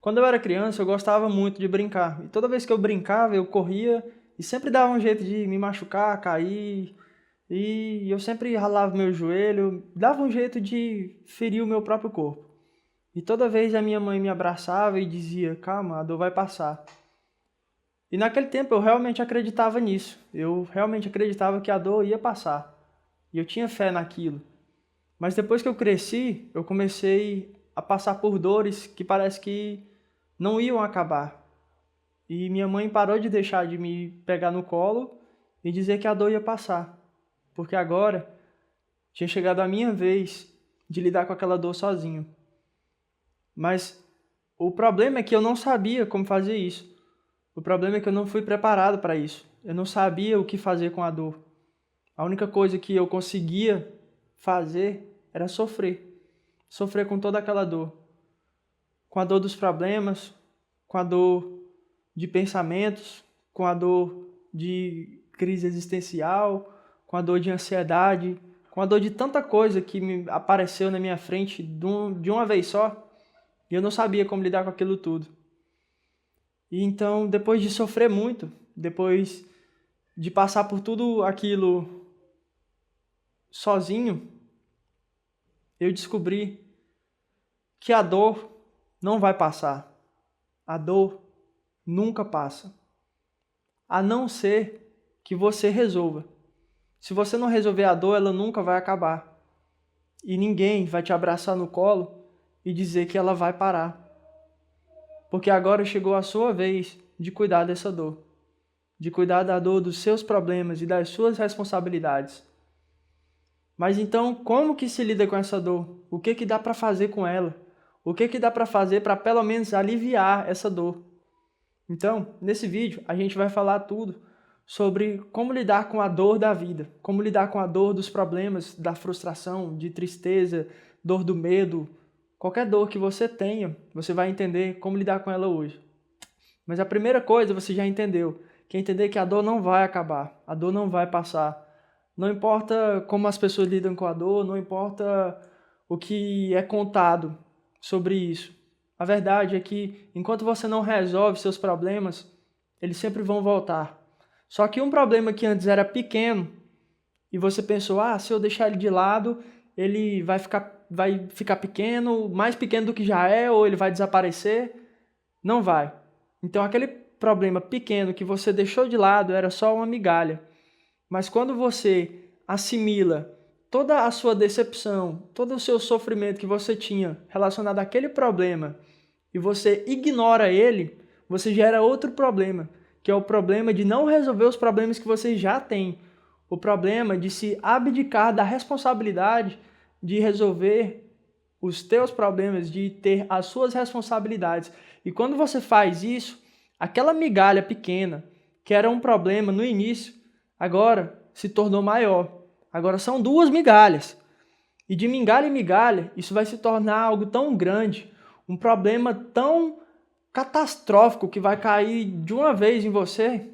Quando eu era criança, eu gostava muito de brincar. E toda vez que eu brincava, eu corria e sempre dava um jeito de me machucar, cair. E eu sempre ralava meu joelho, dava um jeito de ferir o meu próprio corpo. E toda vez a minha mãe me abraçava e dizia: "Calma, a dor vai passar". E naquele tempo eu realmente acreditava nisso. Eu realmente acreditava que a dor ia passar. E eu tinha fé naquilo. Mas depois que eu cresci, eu comecei a passar por dores que parece que não iam acabar. E minha mãe parou de deixar de me pegar no colo e dizer que a dor ia passar. Porque agora tinha chegado a minha vez de lidar com aquela dor sozinho. Mas o problema é que eu não sabia como fazer isso. O problema é que eu não fui preparado para isso. Eu não sabia o que fazer com a dor. A única coisa que eu conseguia fazer era sofrer. Sofrer com toda aquela dor. Com a dor dos problemas, com a dor de pensamentos, com a dor de crise existencial, com a dor de ansiedade, com a dor de tanta coisa que me apareceu na minha frente de uma vez só, e eu não sabia como lidar com aquilo tudo. E então, depois de sofrer muito, depois de passar por tudo aquilo sozinho, eu descobri que a dor não vai passar. A dor nunca passa. A não ser que você resolva. Se você não resolver a dor, ela nunca vai acabar. E ninguém vai te abraçar no colo e dizer que ela vai parar. Porque agora chegou a sua vez de cuidar dessa dor. De cuidar da dor dos seus problemas e das suas responsabilidades. Mas então, como que se lida com essa dor? O que dá para fazer com ela? O que dá para fazer para pelo menos aliviar essa dor? Então, nesse vídeo, a gente vai falar tudo sobre como lidar com a dor da vida, como lidar com a dor dos problemas, da frustração, de tristeza, dor do medo, qualquer dor que você tenha, você vai entender como lidar com ela hoje. Mas a primeira coisa você já entendeu, que é entender que a dor não vai acabar, a dor não vai passar. Não importa como as pessoas lidam com a dor, não importa o que é contado sobre isso. A verdade é que enquanto você não resolve seus problemas, eles sempre vão voltar. Só que um problema que antes era pequeno e você pensou, se eu deixar ele de lado, ele vai ficar pequeno, mais pequeno do que já é, ou ele vai desaparecer. Não vai. Então aquele problema pequeno que você deixou de lado era só uma migalha. Mas quando você assimila toda a sua decepção, todo o seu sofrimento que você tinha relacionado àquele problema e você ignora ele, você gera outro problema, que é o problema de não resolver os problemas que você já tem. O problema de se abdicar da responsabilidade de resolver os teus problemas, de ter as suas responsabilidades. E quando você faz isso, aquela migalha pequena, que era um problema no início, agora se tornou maior. Agora são duas migalhas. E de migalha em migalha, isso vai se tornar algo tão grande, um problema tão catastrófico que vai cair de uma vez em você,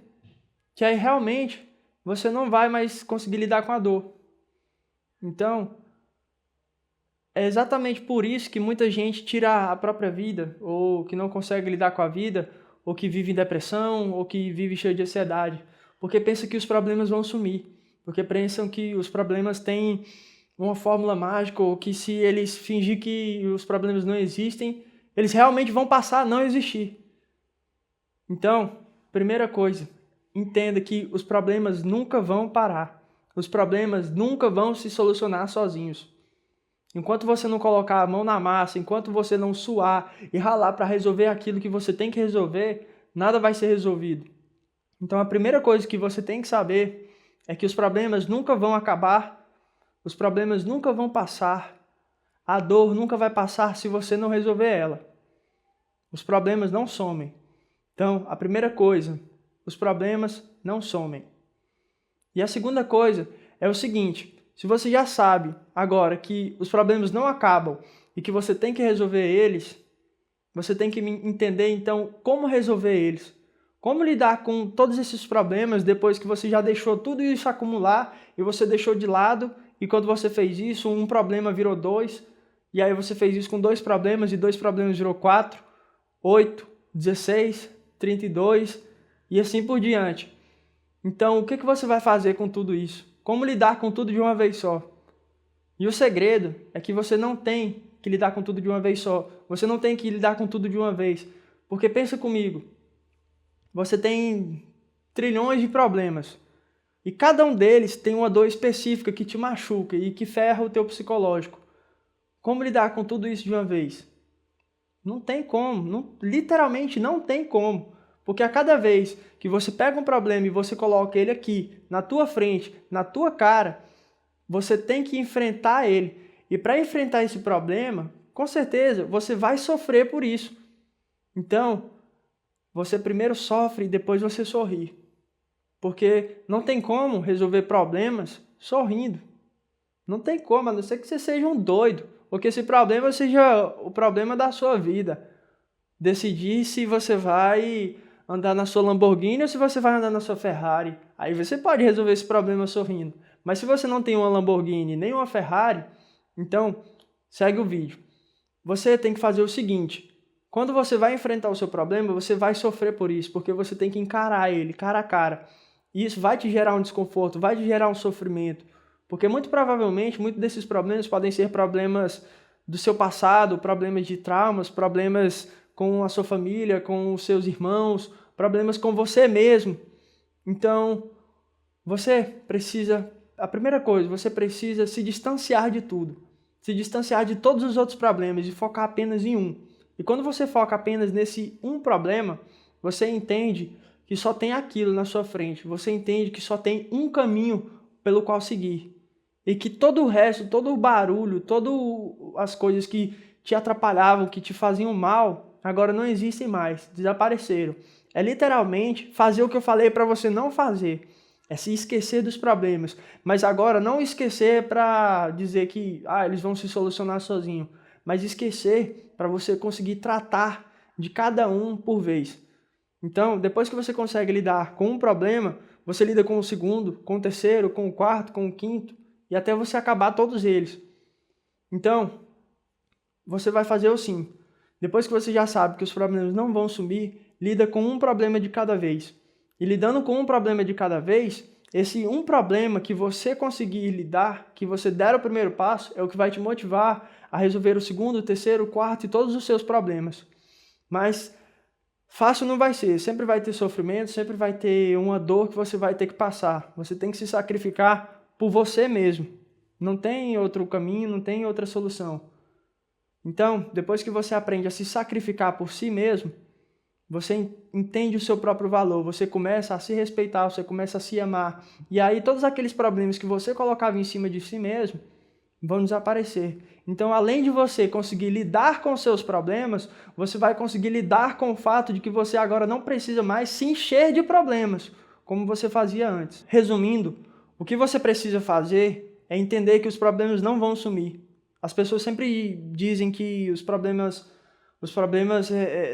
que aí realmente você não vai mais conseguir lidar com a dor. Então, é exatamente por isso que muita gente tira a própria vida, ou que não consegue lidar com a vida, ou que vive em depressão, ou que vive cheio de ansiedade, porque pensa que os problemas vão sumir, porque pensam que os problemas têm uma fórmula mágica, ou que se eles fingir que os problemas não existem, eles realmente vão passar a não existir. Então, primeira coisa, entenda que os problemas nunca vão parar. Os problemas nunca vão se solucionar sozinhos. Enquanto você não colocar a mão na massa, enquanto você não suar e ralar para resolver aquilo que você tem que resolver, nada vai ser resolvido. Então a primeira coisa que você tem que saber é que os problemas nunca vão acabar, os problemas nunca vão passar, a dor nunca vai passar se você não resolver ela. Os problemas não somem. Então, a primeira coisa, os problemas não somem. E a segunda coisa é o seguinte, se você já sabe agora que os problemas não acabam e que você tem que resolver eles, você tem que entender então como resolver eles. Como lidar com todos esses problemas depois que você já deixou tudo isso acumular e você deixou de lado e quando você fez isso, um problema virou dois, e aí você fez isso com dois problemas e dois problemas virou quatro, 8, 16, 32 e assim por diante. Então, o que você vai fazer com tudo isso? Como lidar com tudo de uma vez só? E o segredo é que você não tem que lidar com tudo de uma vez só. Você não tem que lidar com tudo de uma vez. Porque pensa comigo, você tem trilhões de problemas. E cada um deles tem uma dor específica que te machuca e que ferra o teu psicológico. Como lidar com tudo isso de uma vez? Não tem como, literalmente não tem como. Porque a cada vez que você pega um problema e você coloca ele aqui, na tua frente, na tua cara, você tem que enfrentar ele. E para enfrentar esse problema, com certeza, você vai sofrer por isso. Então, você primeiro sofre e depois você sorri. Porque não tem como resolver problemas sorrindo. Não tem como, a não ser que você seja um doido. Ou que esse problema seja o problema da sua vida. Decidir se você vai andar na sua Lamborghini ou se você vai andar na sua Ferrari. Aí você pode resolver esse problema sorrindo. Mas se você não tem uma Lamborghini nem uma Ferrari, então segue o vídeo. Você tem que fazer o seguinte. Quando você vai enfrentar o seu problema, você vai sofrer por isso. Porque você tem que encarar ele, cara a cara. E isso vai te gerar um desconforto, vai te gerar um sofrimento. Porque muito provavelmente, muitos desses problemas podem ser problemas do seu passado, problemas de traumas, problemas com a sua família, com os seus irmãos, problemas com você mesmo. Então, a primeira coisa, você precisa se distanciar de tudo. Se distanciar de todos os outros problemas e focar apenas em um. E quando você foca apenas nesse um problema, você entende que só tem aquilo na sua frente. Você entende que só tem um caminho pelo qual seguir. E que todo o resto, todo o barulho, todas as coisas que te atrapalhavam, que te faziam mal, agora não existem mais, desapareceram. É literalmente fazer o que eu falei para você não fazer. É se esquecer dos problemas. Mas agora não esquecer para dizer que eles vão se solucionar sozinhos. Mas esquecer para você conseguir tratar de cada um por vez. Então, depois que você consegue lidar com um problema, você lida com o segundo, com o terceiro, com o quarto, com o quinto, e até você acabar todos eles. Então, você vai fazer assim. Depois que você já sabe que os problemas não vão sumir, lida com um problema de cada vez. E lidando com um problema de cada vez, esse um problema que você conseguir lidar, que você der o primeiro passo, é o que vai te motivar a resolver o segundo, o terceiro, o quarto e todos os seus problemas. Mas fácil não vai ser, sempre vai ter sofrimento, sempre vai ter uma dor que você vai ter que passar. Você tem que se sacrificar por você mesmo. Não tem outro caminho, não tem outra solução. Então, depois que você aprende a se sacrificar por si mesmo, você entende o seu próprio valor, você começa a se respeitar, você começa a se amar. E aí todos aqueles problemas que você colocava em cima de si mesmo vão desaparecer. Então, além de você conseguir lidar com os seus problemas, você vai conseguir lidar com o fato de que você agora não precisa mais se encher de problemas, como você fazia antes. Resumindo, o que você precisa fazer é entender que os problemas não vão sumir. As pessoas sempre dizem que os problemas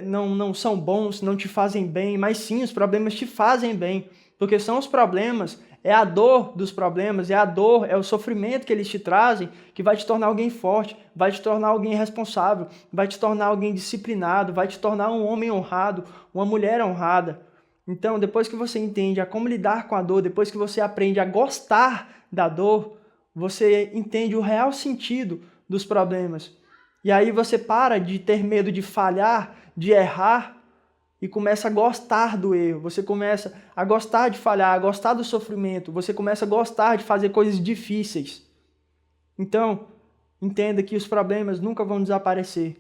não são bons, não te fazem bem, mas sim, os problemas te fazem bem, porque são os problemas, é a dor dos problemas, é o sofrimento que eles te trazem que vai te tornar alguém forte, vai te tornar alguém responsável, vai te tornar alguém disciplinado, vai te tornar um homem honrado, uma mulher honrada. Então, depois que você entende a como lidar com a dor, depois que você aprende a gostar da dor, você entende o real sentido dos problemas. E aí você para de ter medo de falhar, de errar, e começa a gostar do erro. Você começa a gostar de falhar, a gostar do sofrimento. Você começa a gostar de fazer coisas difíceis. Então, entenda que os problemas nunca vão desaparecer.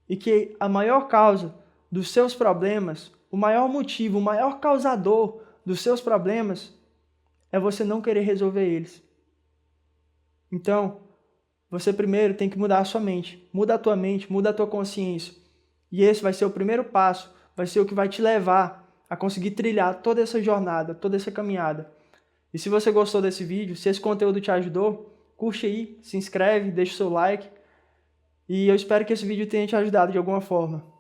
E que a maior causa dos seus problemas, o maior motivo, o maior causador dos seus problemas é você não querer resolver eles. Então, você primeiro tem que mudar a sua mente. Muda a tua mente, muda a tua consciência. E esse vai ser o primeiro passo, vai ser o que vai te levar a conseguir trilhar toda essa jornada, toda essa caminhada. E se você gostou desse vídeo, se esse conteúdo te ajudou, curte aí, se inscreve, deixa o seu like. E eu espero que esse vídeo tenha te ajudado de alguma forma.